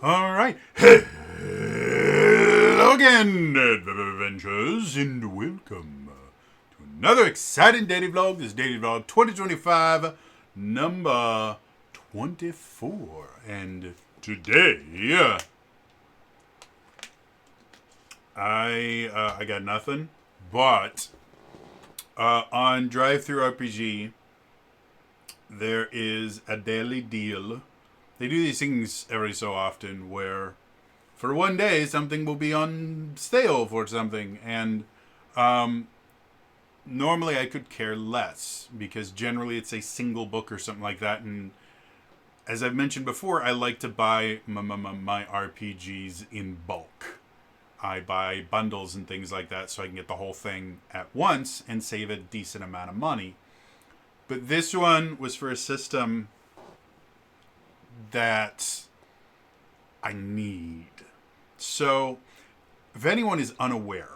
All right. Hello again, adventurers, and welcome to another exciting daily vlog. This is Daily Vlog 2025, number 24. And today, I got nothing, but on DriveThruRPG, there is a daily deal. They do these things every so often where for one day something will be on sale for something, and normally I could care less because generally it's a single book or something like that, and as I've mentioned before, I like to buy my RPGs in bulk. I buy bundles and things like that so I can get the whole thing at once and save a decent amount of money. But this one was for a system that I need. So, if anyone is unaware,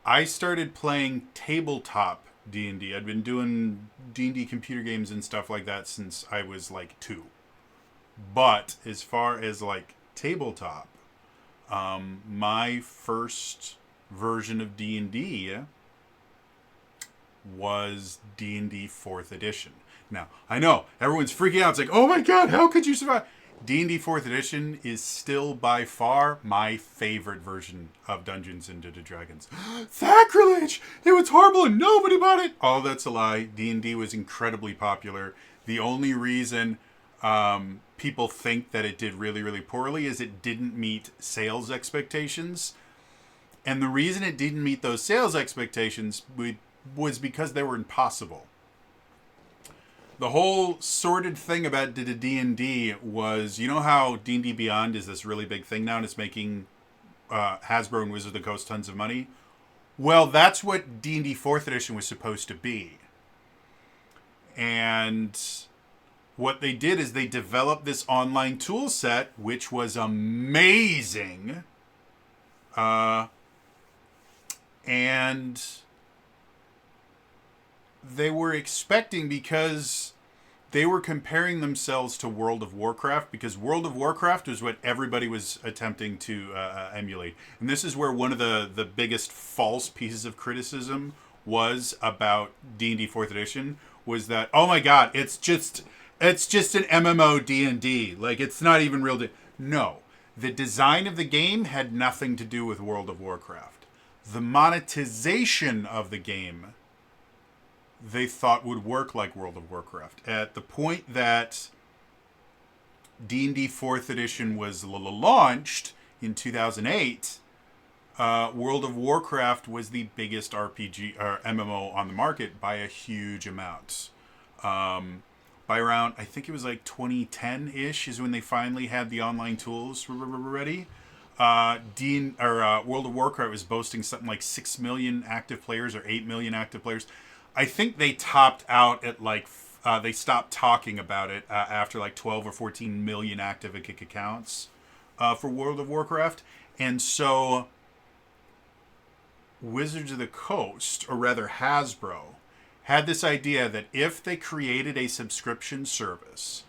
I started playing tabletop D&D. I'd been doing D&D computer games and stuff like that since I was like 2. But as far as like tabletop, my first version of D&D was D&D 4th edition. Now, I know, everyone's freaking out. It's like, oh my god, how could you survive? D&D 4th edition is still by far my favorite version of Dungeons & Dragons. Sacrilege! It was horrible and nobody bought it! All that's a lie. D&D was incredibly popular. The only reason people think that it did really, really poorly is it didn't meet sales expectations. And the reason it didn't meet those sales expectations was because they were impossible. The whole sordid thing about D&D was, you know how D&D Beyond is this really big thing now and it's making Hasbro and Wizards of the Coast tons of money? Well, that's what D&D 4th edition was supposed to be. And what they did is they developed this online tool set, which was amazing. And they were expecting, because they were comparing themselves to World of Warcraft, because World of Warcraft was what everybody was attempting to emulate. And this is where one of the biggest false pieces of criticism was about D&D 4th edition, was that, oh my god, it's just an MMO D&D. Like, it's not even real. No. The design of the game had nothing to do with World of Warcraft. The monetization of the game they thought would work like World of Warcraft. At the point that D&D 4th edition was launched in 2008, World of Warcraft was the biggest RPG or MMO on the market by a huge amount. By around, I think it was like 2010-ish is when they finally had the online tools ready. World of Warcraft was boasting something like 6 million active players or 8 million active players. I think they topped out at like, they stopped talking about it after like 12 or 14 million active accounts for World of Warcraft. And so Wizards of the Coast, or rather Hasbro, had this idea that if they created a subscription service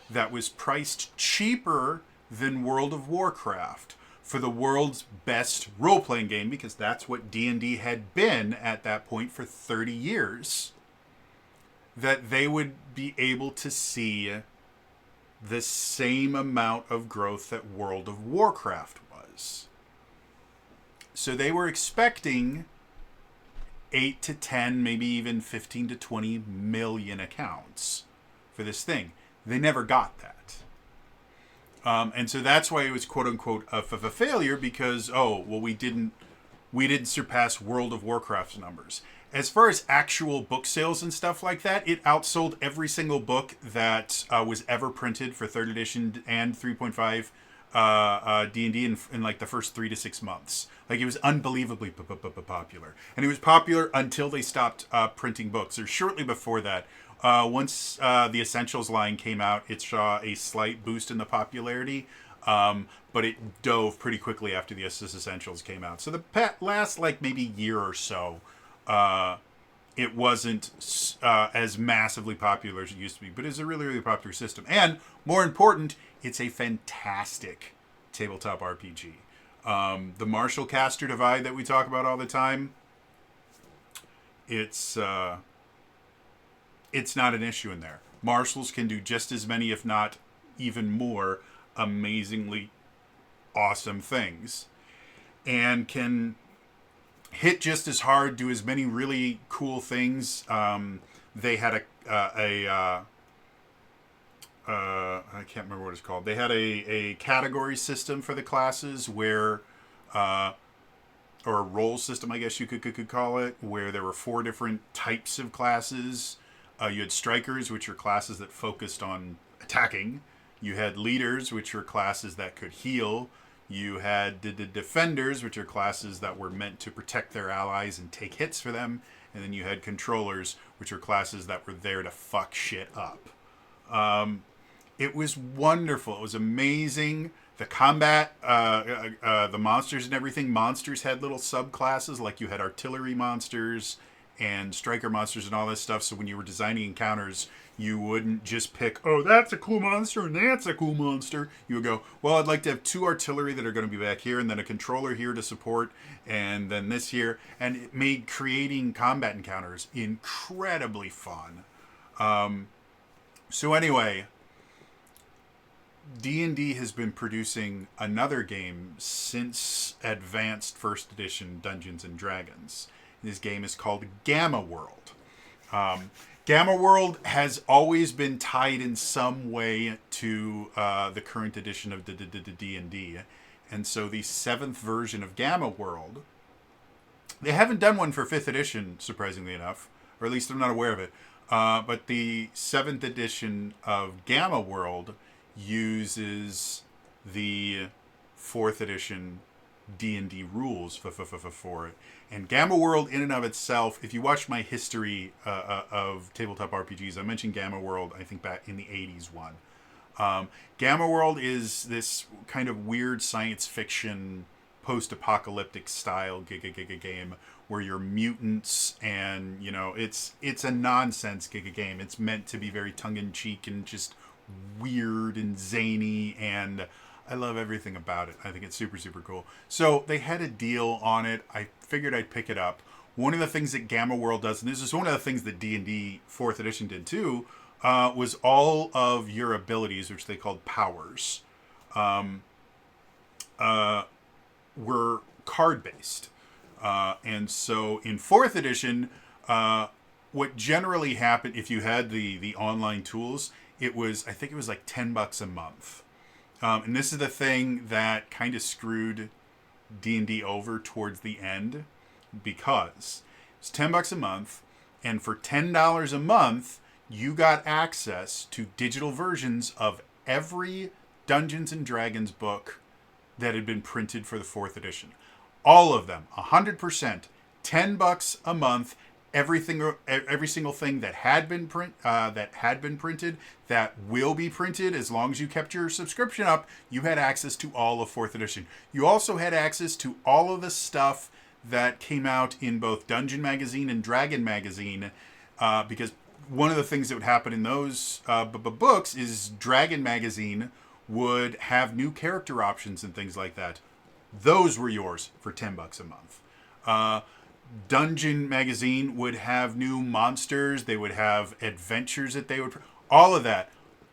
that was priced cheaper than World of Warcraft for the world's best role-playing game, because that's what D&D had been at that point for 30 years, that they would be able to see the same amount of growth that World of Warcraft was. So they were expecting 8 to 10, maybe even 15 to 20 million accounts for this thing. They never got that. And so that's why it was quote unquote a failure, because we didn't surpass World of Warcraft's numbers. As far as actual book sales and stuff like that, it outsold every single book that was ever printed for 3rd edition and 3.5 D&D in like the first 3 to 6 months. Like, it was unbelievably popular. And it was popular until they stopped printing books, or shortly before that. Once the Essentials line came out, it saw a slight boost in the popularity, but it dove pretty quickly after the Essentials came out. So the last, like, maybe year or so, it wasn't as massively popular as it used to be, but it's a really, really popular system. And more important, it's a fantastic tabletop RPG. The Marshall-Caster divide that we talk about all the time, it's not an issue in there. Marshalls can do just as many, if not even more, amazingly awesome things, and can hit just as hard, do as many really cool things. They had I can't remember what it's called. They had a category system for the classes where, or a role system, I guess you could call it, where there were 4 different types of classes. You had strikers, which are classes that focused on attacking. You had leaders, which were classes that could heal. You had the defenders, which are classes that were meant to protect their allies and take hits for them. And then you had controllers, which are classes that were there to fuck shit up. It was wonderful. It was amazing. The combat, the monsters and everything. Monsters had little subclasses, like you had artillery monsters and striker monsters and all this stuff. So when you were designing encounters, you wouldn't just pick, oh, that's a cool monster and that's a cool monster. You would go, well, I'd like to have 2 artillery that are going to be back here, and then a controller here to support, and then this here. And it made creating combat encounters incredibly fun. So anyway, D&D has been producing another game since Advanced First Edition Dungeons & Dragons. This game is called Gamma World. Gamma World has always been tied in some way to the current edition of D&D. And so the 7th version of Gamma World, they haven't done one for 5th edition, surprisingly enough, or at least I'm not aware of it. But the 7th edition of Gamma World uses the 4th edition D&D rules for it. And Gamma World in and of itself, if you watch my history of tabletop RPGs, I mentioned Gamma World, I think back in the 80s one. Gamma World is this kind of weird science fiction post-apocalyptic style game where you're mutants, and it's a nonsense game. It's meant to be very tongue-in-cheek and just weird and zany, and I love everything about it. I think it's super, super cool. So they had a deal on it. I figured I'd pick it up. One of the things that Gamma World does, and this is one of the things that D&D 4th edition did too, was all of your abilities, which they called powers, were card-based. And so in 4th edition, what generally happened, if you had the online tools, I think it was like $10 a month. And this is the thing that kind of screwed D&D over towards the end, because it's $10 a month, and for $10 a month, you got access to digital versions of every Dungeons and Dragons book that had been printed for the 4th edition. All of them, 100%, $10 a month. Every single thing that had been printed, that will be printed, as long as you kept your subscription up, you had access to all of 4th edition. You also had access to all of the stuff that came out in both Dungeon Magazine and Dragon Magazine, because one of the things that would happen in those books is Dragon Magazine would have new character options and things like that. Those were yours for $10 a month. Dungeon Magazine would have new monsters. They would have adventures that they would... all of that.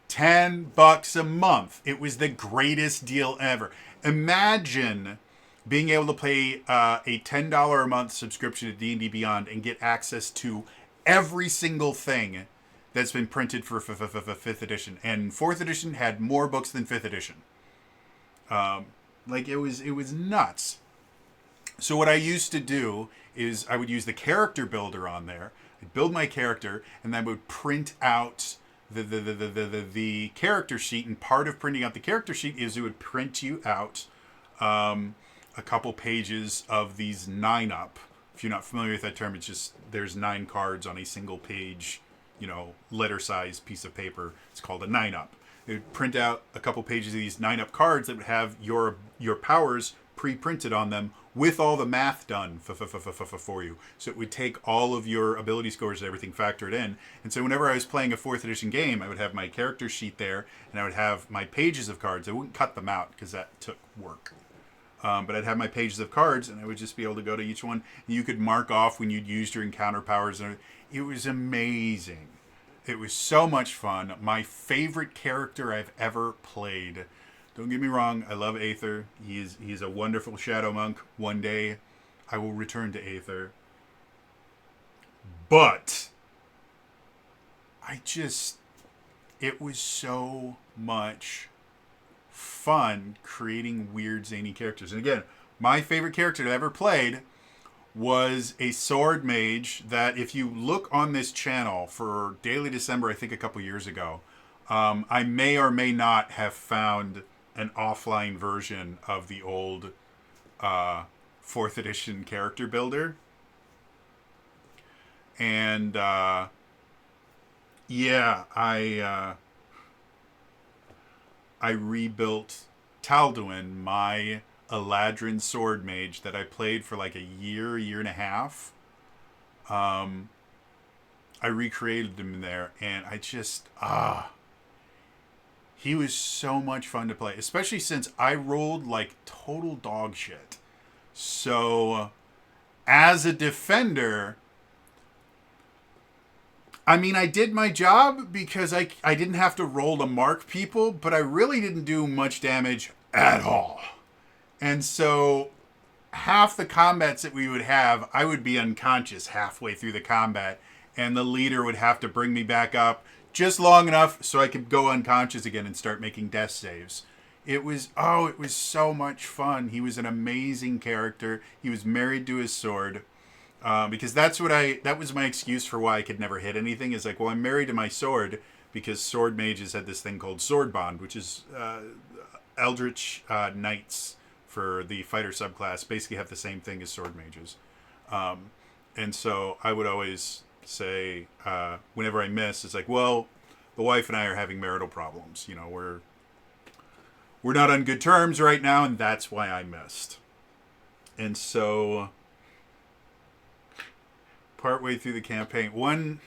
$10 a month. It was the greatest deal ever. Imagine being able to pay a $10 a month subscription to D&D Beyond and get access to every single thing that's been printed for 5th edition. And 4th edition had more books than 5th edition. It was nuts. So what I used to do is I would use the character builder on there. I'd build my character, and then I would print out the character sheet. And part of printing out the character sheet is it would print you out a couple pages of these 9-up. If you're not familiar with that term, it's just there's 9 cards on a single page, letter-sized piece of paper. It's called a 9-up. It would print out a couple pages of these 9-up cards that would have your powers pre-printed on them with all the math done for you. So it would take all of your ability scores and everything factored in. And so whenever I was playing a 4th edition game, I would have my character sheet there, and I would have my pages of cards. I wouldn't cut them out because that took work. But I'd have my pages of cards, and I would just be able to go to each one. And you could mark off when you'd used your encounter powers. And it was amazing. It was so much fun. My favorite character I've ever played. Don't get me wrong, I love Aether. He's a wonderful Shadow Monk. One day, I will return to Aether. But, it was so much fun creating weird, zany characters. And again, my favorite character I ever played was a sword mage that, if you look on this channel for Daily December, I think a couple years ago, I may or may not have found an offline version of the old 4th edition character builder. And I rebuilt Talduin, my Eladrin sword mage that I played for like a year and a half. I recreated him there, and I just he was so much fun to play, especially since I rolled like total dog shit. So as a defender, I mean, I did my job because I didn't have to roll to mark people, but I really didn't do much damage at all. And so half the combats that we would have, I would be unconscious halfway through the combat, and the leader would have to bring me back up just long enough so I could go unconscious again and start making death saves. It was so much fun. He was an amazing character. He was married to his sword. Because that was my excuse for why I could never hit anything. Is like, well, I'm married to my sword, because sword mages had this thing called sword bond, which is Eldritch Knights for the fighter subclass basically have the same thing as sword mages. And so I would always say, whenever I miss, it's like, well, the wife and I are having marital problems. You know, we're not on good terms right now, and that's why I missed. And so partway through the campaign, one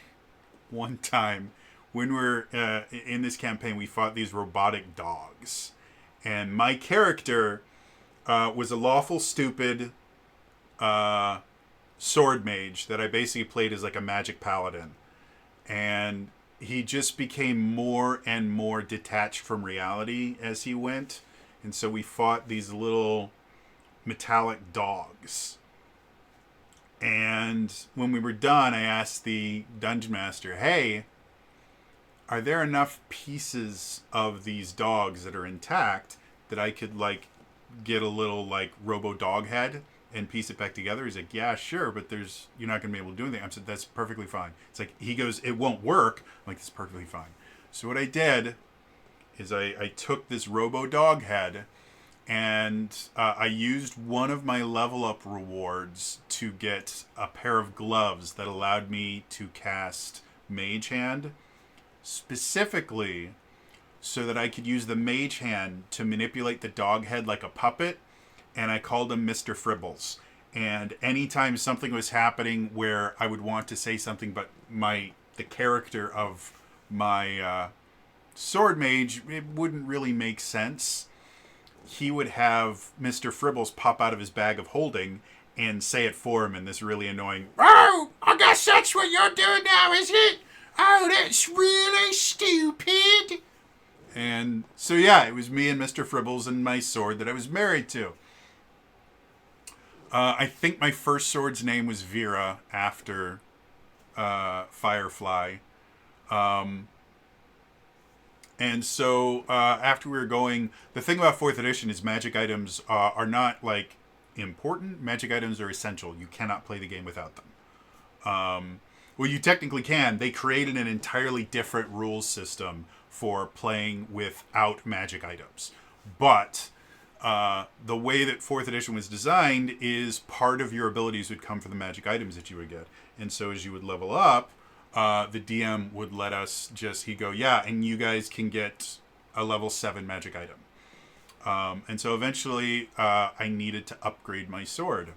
time when we're in this campaign, we fought these robotic dogs, and my character was a lawful stupid sword mage that I basically played as like a magic paladin, and he just became more and more detached from reality as he went. And so we fought these little metallic dogs. And when we were done, I asked the dungeon master, hey, are there enough pieces of these dogs that are intact that I could like get a little like robo dog head and piece it back together? He's like, yeah, sure, but you're not going to be able to do anything. I said, that's perfectly fine. It's like, he goes, it won't work. I'm like, that's perfectly fine. So what I did is I took this robo dog head, and I used one of my level up rewards to get a pair of gloves that allowed me to cast Mage Hand, specifically so that I could use the Mage Hand to manipulate the dog head like a puppet. And I called him Mr. Fribbles. And anytime something was happening where I would want to say something, but the character of my sword mage, it wouldn't really make sense, he would have Mr. Fribbles pop out of his bag of holding and say it for him in this really annoying, oh, I guess that's what you're doing now, is it? Oh, that's really stupid. And so, yeah, it was me and Mr. Fribbles and my sword that I was married to. I think my first sword's name was Vera after Firefly. And so after we were going, the thing about 4th edition is magic items are not like important. Magic items are essential. You cannot play the game without them. Well, you technically can. They created an entirely different rules system for playing without magic items. But the way that 4th edition was designed is part of your abilities would come from the magic items that you would get. And so as you would level up, the DM would let us he'd go, yeah, and you guys can get a level 7 magic item. And so eventually I needed to upgrade my sword.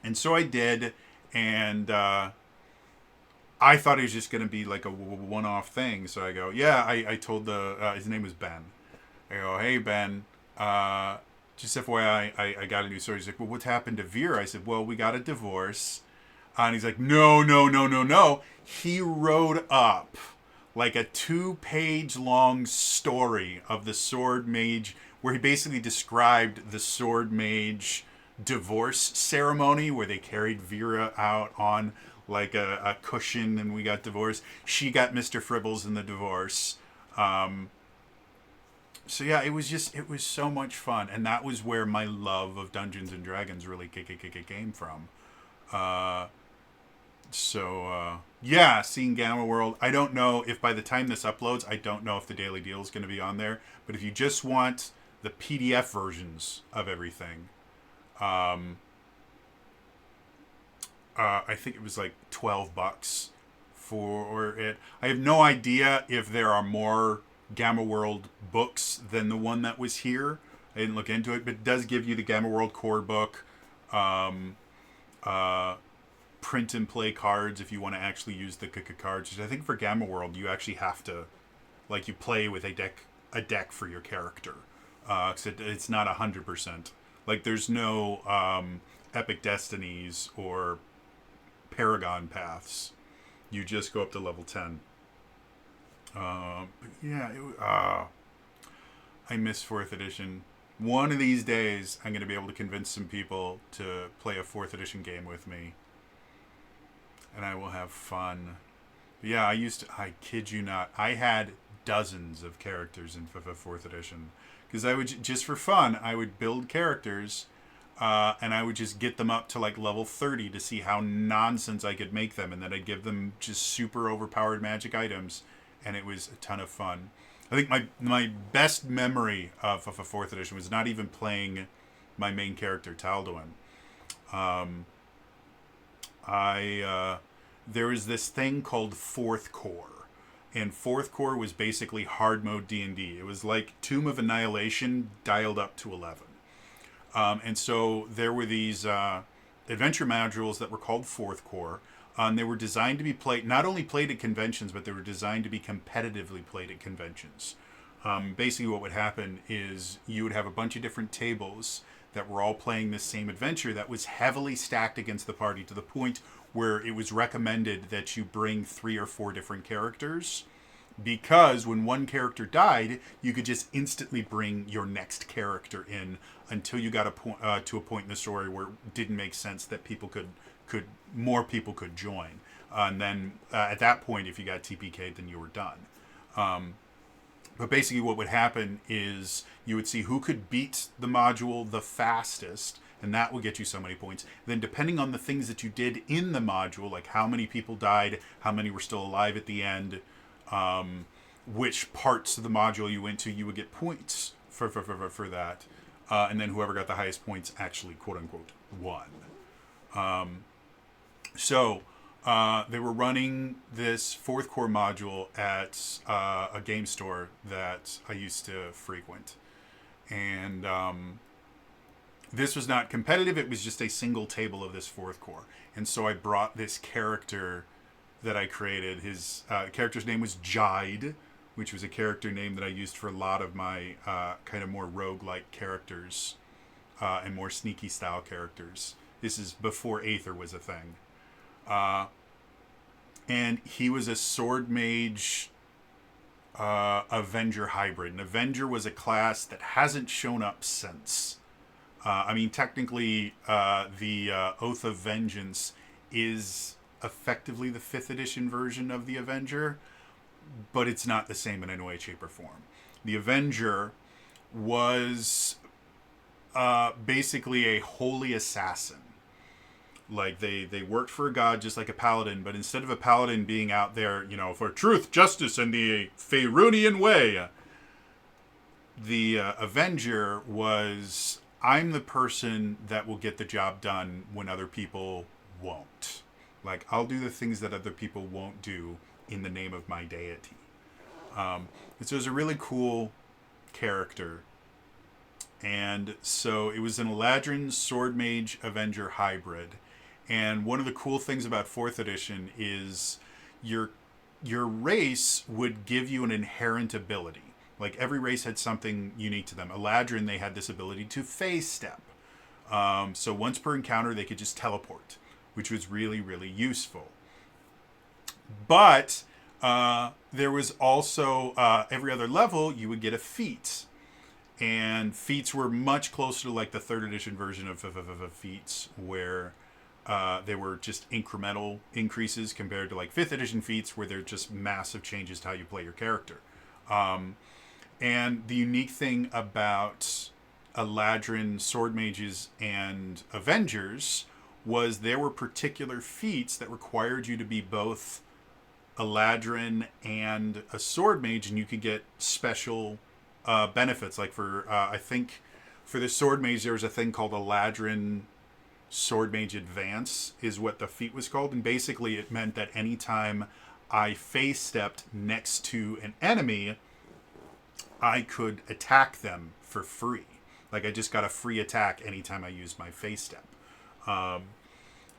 And so I did. And I thought it was just going to be like a one-off thing. So I go, yeah, I told his name was Ben. I go, hey, Ben, just FYI, I got a new sword. He's like, well, what's happened to Vera? I said, well, we got a divorce. And he's like, no, no, no, no, no. He wrote up like a 2-page long story of the sword mage, where he basically described the sword mage divorce ceremony where they carried Vera out on like a cushion and we got divorced. She got Mr. Fribbles in the divorce. So yeah, it was so much fun, and that was where my love of Dungeons and Dragons really came from. Yeah, seeing Gamma World. I don't know if by the time this uploads, I don't know if the daily deal is going to be on there. But if you just want the PDF versions of everything, I think it was like $12 for it. I have no idea if there are more Gamma World books than the one that was here. I didn't look into it, but it does give you the Gamma World core book, print and play cards if you want to actually use the cards. I think for Gamma World you actually have to, like, you play with a deck for your character. It's not 100%. Like, there's no Epic Destinies or Paragon paths. You just go up to level 10. I miss 4th edition. One of these days, I'm going to be able to convince some people to play a 4th edition game with me. And I will have fun. But yeah, I kid you not, I had dozens of characters in 4th edition. Because I would, just for fun, I would build characters, and I would just get them up to like level 30 to see how nonsense I could make them. And then I'd give them just super overpowered magic items. And it was a ton of fun. I think my best memory of a 4th edition was not even playing my main character, Talduin. There was this thing called 4th Core. And 4th Core was basically hard mode D&D. It was like Tomb of Annihilation dialed up to 11. And so there were these adventure modules that were called 4th Core. They were designed to be not only played at conventions, but they were designed to be competitively played at conventions. Basically what would happen is you would have a bunch of different tables that were all playing this same adventure that was heavily stacked against the party, to the point where it was recommended that you bring 3 or 4 different characters, because when one character died, you could just instantly bring your next character in until you got to a point in the story where it didn't make sense that more people could join. And then at that point, if you got TPK'd, then you were done. But basically what would happen is you would see who could beat the module the fastest, and that will get you so many points. Then depending on the things that you did in the module, like how many people died, how many were still alive at the end, which parts of the module you went to, you would get points for that. And then whoever got the highest points actually, quote-unquote, won. So they were running this 4th Core module at a game store that I used to frequent. And this was not competitive. It was just a single table of this 4th Core. And so I brought this character that I created. His character's name was Jide, which was a character name that I used for a lot of my kind of more roguelike characters and more sneaky style characters. This is before Aether was a thing. And he was a sword mage Avenger hybrid. And Avenger was a class that hasn't shown up since. I mean, technically, the Oath of Vengeance is effectively the 5th edition version of the Avenger, but it's not the same in any way, shape, or form. The Avenger was basically a holy assassin. Like, they worked for a god just like a paladin, but instead of a paladin being out there, for truth, justice, and the Faerunian way, the Avenger was, I'm the person that will get the job done when other people won't. Like, I'll do the things that other people won't do in the name of my deity. And so it was a really cool character. And so it was an Eladrin Sword Mage Avenger hybrid. And one of the cool things about 4th edition is your your race would give you an inherent ability. Like every race had something unique to them. Eladrin, they had this ability to phase step. So once per encounter, they could just teleport, which was really, really useful. But there was also every other level, you would get a feat. And feats were much closer to like the 3rd edition version of feats, where they were just incremental increases compared to like 5th edition feats, where they're just massive changes to how you play your character. And the unique thing about Eladrin, Sword Mages, and Avengers was there were particular feats that required you to be both Eladrin and a Sword Mage, and you could get special benefits. Like for, I think for the Sword Mage, there was a thing called Eladrin Sword Mage Advance, is what the feat was called. And basically, it meant that anytime I phase stepped next to an enemy, I could attack them for free. Like I just got a free attack anytime I used my phase step.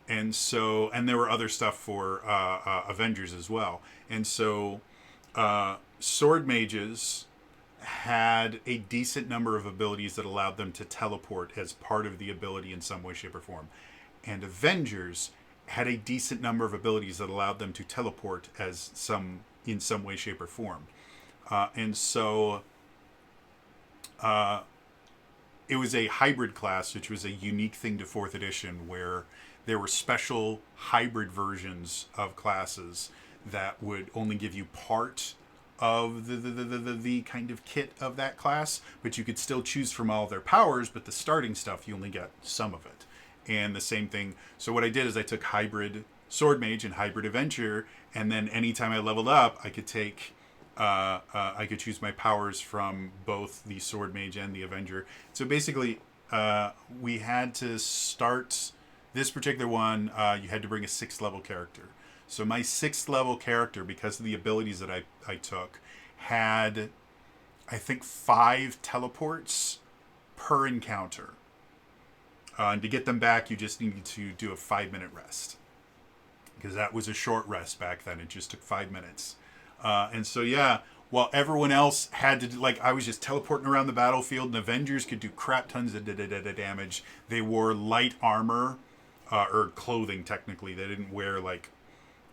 And so, and there were other stuff for Avengers as well. And so, Sword Mages had a decent number of abilities that allowed them to teleport as part of the ability in some way, shape, or form. And Avengers had a decent number of abilities that allowed them to teleport as in some way, shape, or form. And so it was a hybrid class, which was a unique thing to 4th edition, where there were special hybrid versions of classes that would only give you part of the kind of kit of that class, but you could still choose from all of their powers, but the starting stuff, you only get some of it. And the same thing. So what I did is I took hybrid Sword Mage and hybrid Avenger, and then anytime I leveled up, I could take I could choose my powers from both the Sword Mage and the Avenger. So basically, we had to start this particular one. You had to bring a 6th level character. So my 6th level character, because of the abilities that I took, had, I think, 5 teleports per encounter. And to get them back, you just needed to do a 5-minute rest. Because that was a short rest back then. It just took 5 minutes. And so, yeah, while everyone else had to, like, I was just teleporting around the battlefield, and Avengers could do crap tons of damage. They wore light armor, or clothing, technically. They didn't wear, like,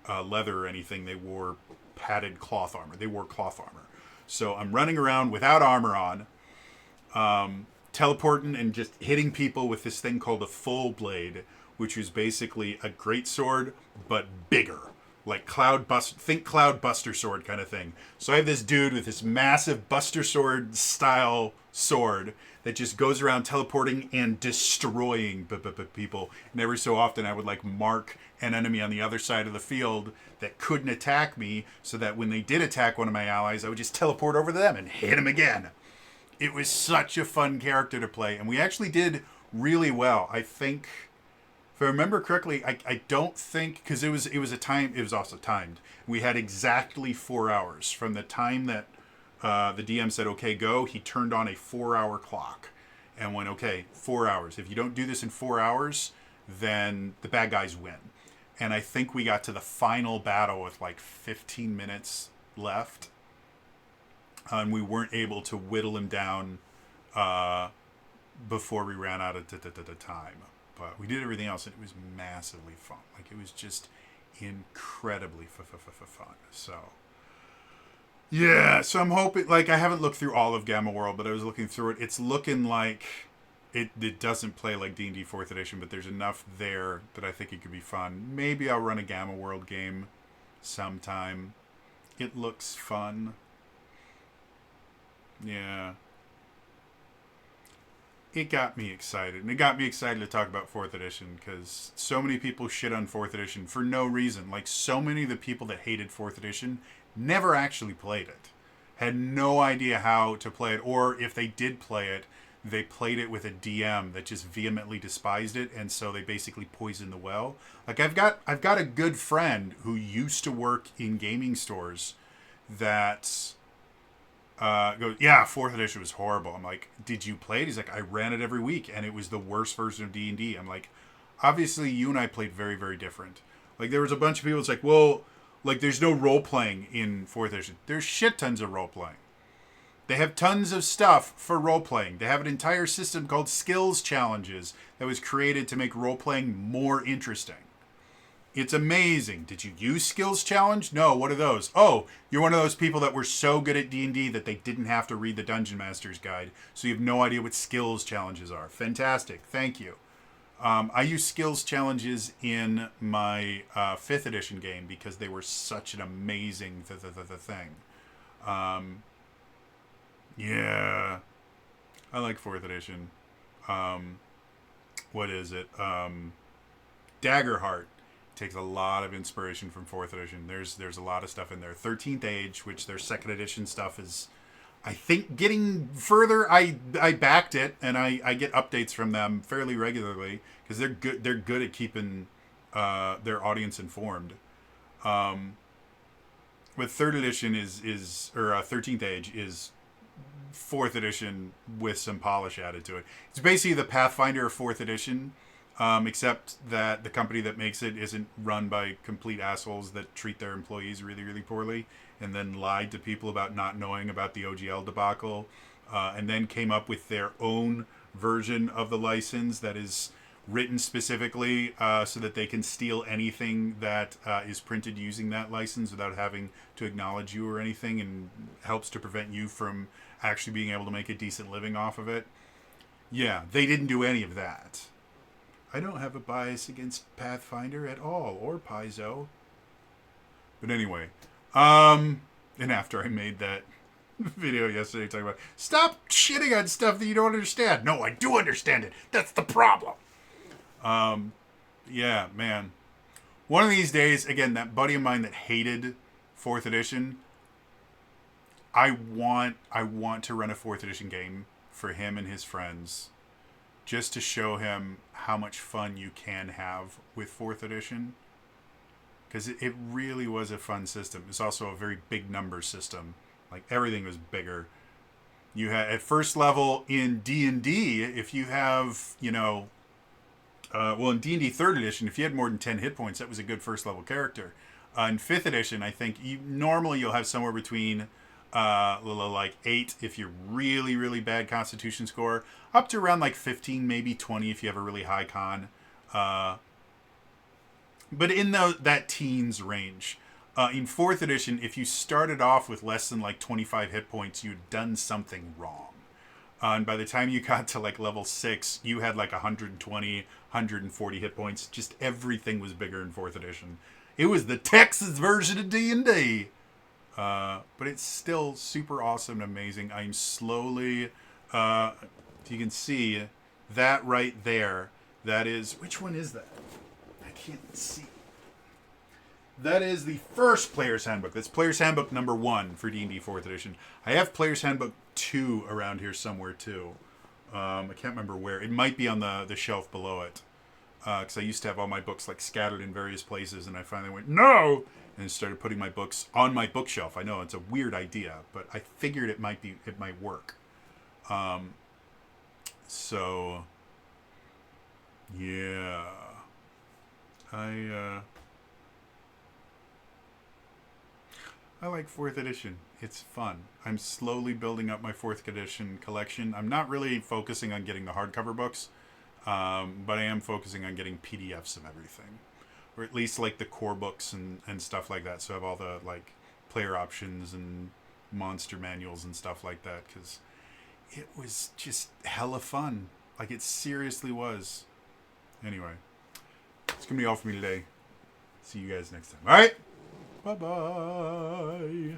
leather or anything. They wore padded cloth armor. They wore cloth armor. So I'm running around without armor on, teleporting and just hitting people with this thing called a full blade, which is basically a great sword, but bigger. Like think Cloud Buster Sword kind of thing. So I have this dude with this massive Buster Sword style sword that just goes around teleporting and destroying people. And every so often I would like mark an enemy on the other side of the field that couldn't attack me, so that when they did attack one of my allies, I would just teleport over to them and hit him again. It was such a fun character to play, and we actually did really well. I think, if I remember correctly, I don't think, because it was also timed. We had exactly 4 hours from the time that the DM said, okay, go. He turned on a 4-hour clock and went, okay, 4 hours. If you don't do this in 4 hours, then the bad guys win. And I think we got to the final battle with like 15 minutes left. And we weren't able to whittle him down before we ran out of time. But we did everything else, and it was massively fun. Like, it was just incredibly fun. So, yeah. So I'm hoping, like, I haven't looked through all of Gamma World, but I was looking through it. It's looking like it doesn't play like D&D 4th edition, but there's enough there that I think it could be fun. Maybe I'll run a Gamma World game sometime. It looks fun. Yeah. It got me excited. And it got me excited to talk about 4th edition, because so many people shit on 4th edition for no reason. Like, so many of the people that hated 4th edition never actually played it. Had no idea how to play it. Or if they did play it, they played it with a DM that just vehemently despised it, and so they basically poisoned the well. Like, I've got a good friend who used to work in gaming stores that Goes, yeah, fourth edition was horrible. I'm like, did you play it? He's like, I ran it every week, and it was the worst version of D&D. I'm like, obviously, you and I played very, very different. Like, there was a bunch of people. It's like, well, like, there's no role playing in fourth edition. There's shit tons of role playing. They have tons of stuff for role playing. They have an entire system called skills challenges that was created to make role playing more interesting. It's amazing. Did you use skills challenge? No. What are those? Oh, you're one of those people that were so good at D&D that they didn't have to read the Dungeon Master's Guide, so you have no idea what skills challenges are. Fantastic. Thank you. I use skills challenges in my 5th edition game because they were such an amazing thing. Yeah. I like 4th edition. What is it? Daggerheart takes a lot of inspiration from 4th edition. There's a lot of stuff in there. 13th Age, which their 2nd edition stuff is, I think, getting further. I backed it, and I get updates from them fairly regularly because they're good at keeping their audience informed. But 3rd edition or 13th Age is 4th edition with some polish added to it. It's basically the Pathfinder of 4th edition. Except that the company that makes it isn't run by complete assholes that treat their employees really, really poorly and then lied to people about not knowing about the OGL debacle and then came up with their own version of the license that is written specifically so that they can steal anything that is printed using that license without having to acknowledge you or anything, and helps to prevent you from actually being able to make a decent living off of it. Yeah, they didn't do any of that. I don't have a bias against Pathfinder at all, or Paizo. But anyway, and after I made that video yesterday talking about, stop shitting on stuff that you don't understand. No, I do understand it. That's the problem. Yeah, man. One of these days, again, that buddy of mine that hated 4th edition, I want to run a 4th edition game for him and his friends, just to show him how much fun you can have with 4th edition. Because it really was a fun system. It's also a very big number system. Like, everything was bigger. You had, at first level in D&D, if you have, in D&D 3rd edition, if you had more than 10 hit points, that was a good first level character. In 5th edition, I think, normally you'll have somewhere between like 8 if you're really, really bad constitution score, up to around like 15, maybe 20 if you have a really high con. But in that teens range. In 4th edition, if you started off with less than like 25 hit points, you'd done something wrong. And by the time you got to like level 6, you had like 120, 140 hit points. Just everything was bigger in 4th edition. It was the Texas version of D&D. But it's still super awesome and amazing. I'm slowly, if you can see that right there, that is, which one is that? I can't see. That is the first Player's Handbook. That's Player's Handbook number 1 for D&D 4th edition. I have Player's Handbook 2 around here somewhere too. I can't remember where. It might be on the shelf below it. Because I used to have all my books like scattered in various places, and I finally went, no! And started putting my books on my bookshelf. I know it's a weird idea, but I figured it might work. So yeah, I like 4th edition. It's fun. I'm slowly building up my 4th edition collection. I'm not really focusing on getting the hardcover books, but I am focusing on getting PDFs of everything. Or at least like the core books and stuff like that. So I have all the like player options and monster manuals and stuff like that. Because it was just hella fun. Like, it seriously was. Anyway, it's going to be all for me today. See you guys next time. All right? Bye-bye.